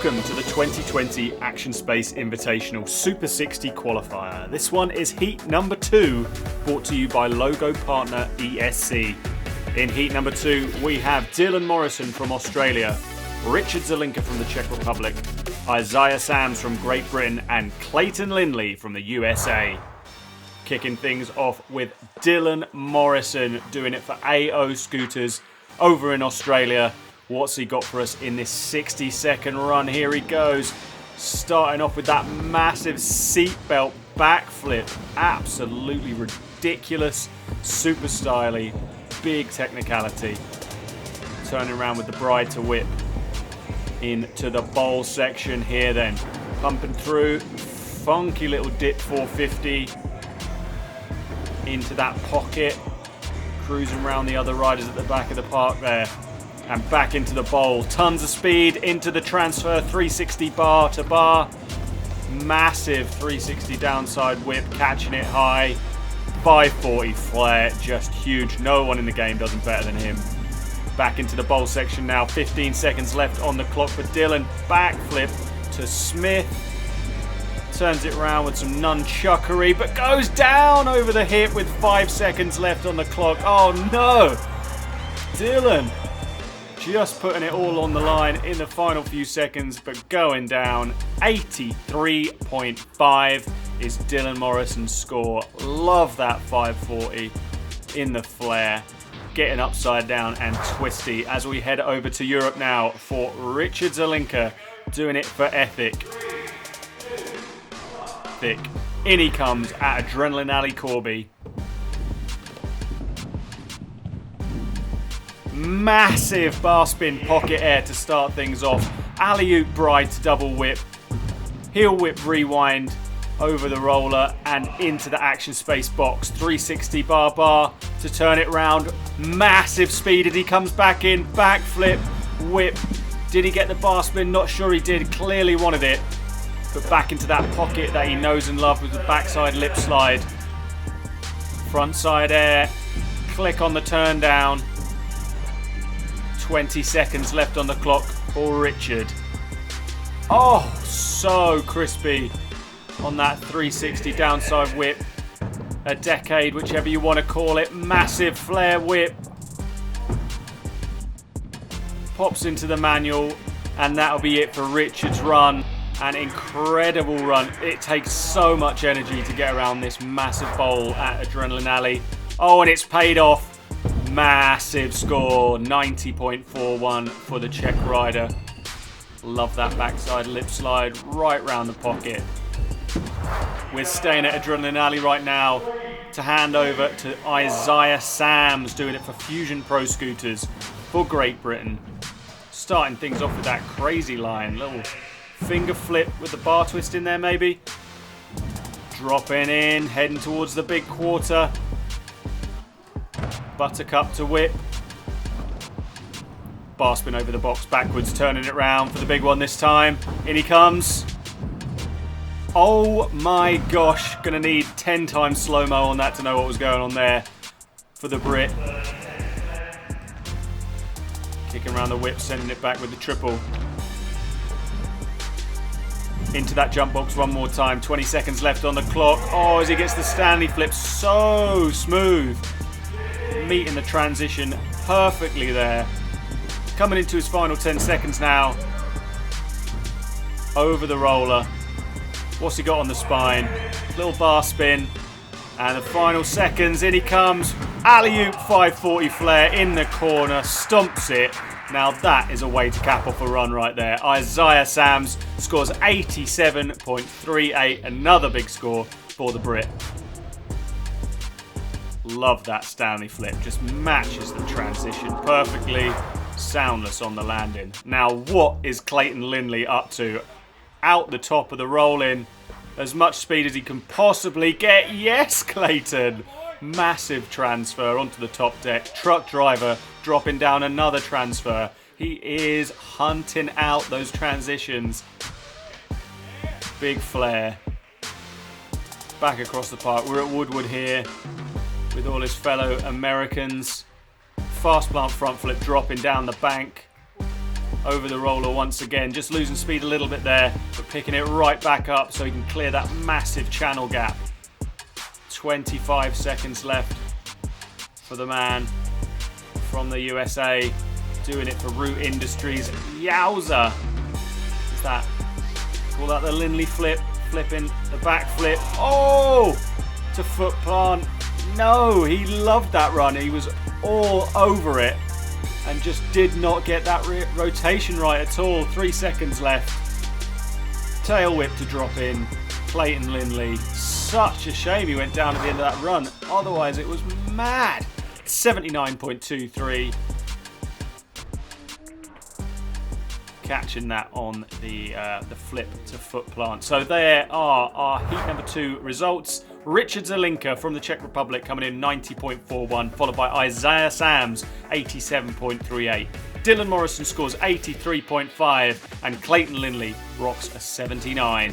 Welcome to the 2020 Action Space Invitational Super 60 Qualifier. This one is heat number 2, brought to you by logo partner ESC. In heat number 2, we have Dylan Morrison from Australia, Richardzalinka from the Czech Republic, Isiah Sams from Great Britain, and Clayton Lindley from the USA. Kicking things off with Dylan Morrison, doing it for AO Scooters over in Australia. What's he got for us in this 60-second run? Here he goes. Starting off with that massive seatbelt backflip. Absolutely ridiculous. Super styly. Big technicality. Turning around with the bride to whip. Into the bowl section here then. Pumping through. Funky little dip 450. Into that pocket. Cruising around the other riders at the back of the park there. And back into the bowl. Tons of speed into the transfer. 360 bar to bar. Massive 360 downside whip. Catching it high. 540 flare. Just huge. No one in the game does it better than him. Back into the bowl section now. 15 seconds left on the clock for Dylan. Backflip to Smith. Turns it around with some nunchuckery. But goes down over the hip with 5 seconds left on the clock. Oh no. Dylan. Just putting it all on the line in the final few seconds, but going down. 83.5 is Dylan Morrison's score. Love that 540 in the flare. Getting upside down and twisty as we head over to Europe now for Richardzalinka, doing it for Ethic. In he comes at Adrenaline Alley Corby. Massive bar spin pocket air to start things off. Alley-oop bride to double whip. Heel whip rewind over the roller and into the action space box. 360 bar to turn it round. Massive speed as he comes back in. Backflip, whip. Did he get the bar spin? Not sure he did. Clearly wanted it. But back into that pocket that he knows and loves with the backside lip slide. Front side air. Click on the turn down. 20 seconds left on the clock for Richard. Oh, so crispy on that 360 downside whip. A decade, whichever you want to call it. Massive flare whip. Pops into the manual, and that'll be it for Richard's run. An incredible run. It takes so much energy to get around this massive bowl at Adrenaline Alley. Oh, and it's paid off. Massive score, 90.41 for the Czech rider. Love that backside lip slide right round the pocket. We're staying at Adrenaline Alley right now to hand over to Isiah Sams, doing it for Fusion Pro Scooters for Great Britain. Starting things off with that crazy line, little finger flip with the bar twist in there maybe. Dropping in, heading towards the big quarter. Buttercup to whip. Bar spin over the box backwards, turning it round for the big one this time. In he comes. Oh my gosh, gonna need 10 times slow-mo on that to know what was going on there for the Brit. Kicking around the whip, sending it back with the triple. Into that jump box one more time. 20 seconds left on the clock. Oh, as he gets the Stanley flip, so smooth. Meeting the transition perfectly there. Coming into his final 10 seconds now. Over the roller. What's he got on the spine? Little bar spin. And the final seconds, in he comes. Alley-oop 540 flare in the corner. Stomps it. Now that is a way to cap off a run right there. Isiah Sams scores 87.38. Another big score for the Brit. Love that Stanley flip. Just matches the transition perfectly. Soundless on the landing. Now what is Clayton Lindley up to? Out the top of the roll-in. As much speed as he can possibly get. Yes, Clayton. Massive transfer onto the top deck. Truck driver dropping down another transfer. He is hunting out those transitions. Big flare. Back across the park. We're at Woodward here with all his fellow Americans. Fast plant front flip dropping down the bank. over the roller once again. Just losing speed a little bit there, but picking it right back up so he can clear that massive channel gap. 25 seconds left for the man from the USA, doing it for Root Industries. Yowza! Is that? Call that the Lindley flip, flipping the back flip. Oh! To foot plant. No, he loved that run. He was all over it and just did not get that rotation right at all. 3 seconds left. Tail whip to drop in. Clayton Lindley. Such a shame he went down at the end of that run. Otherwise, it was mad. 79.23. Catching that on the flip to foot plant. So there are our heat number 2 results. Richardzalinka from the Czech Republic coming in 90.41, followed by Isiah Sams 87.38. Dylan Morrison scores 83.5, and Clayton Lindley rocks a 79.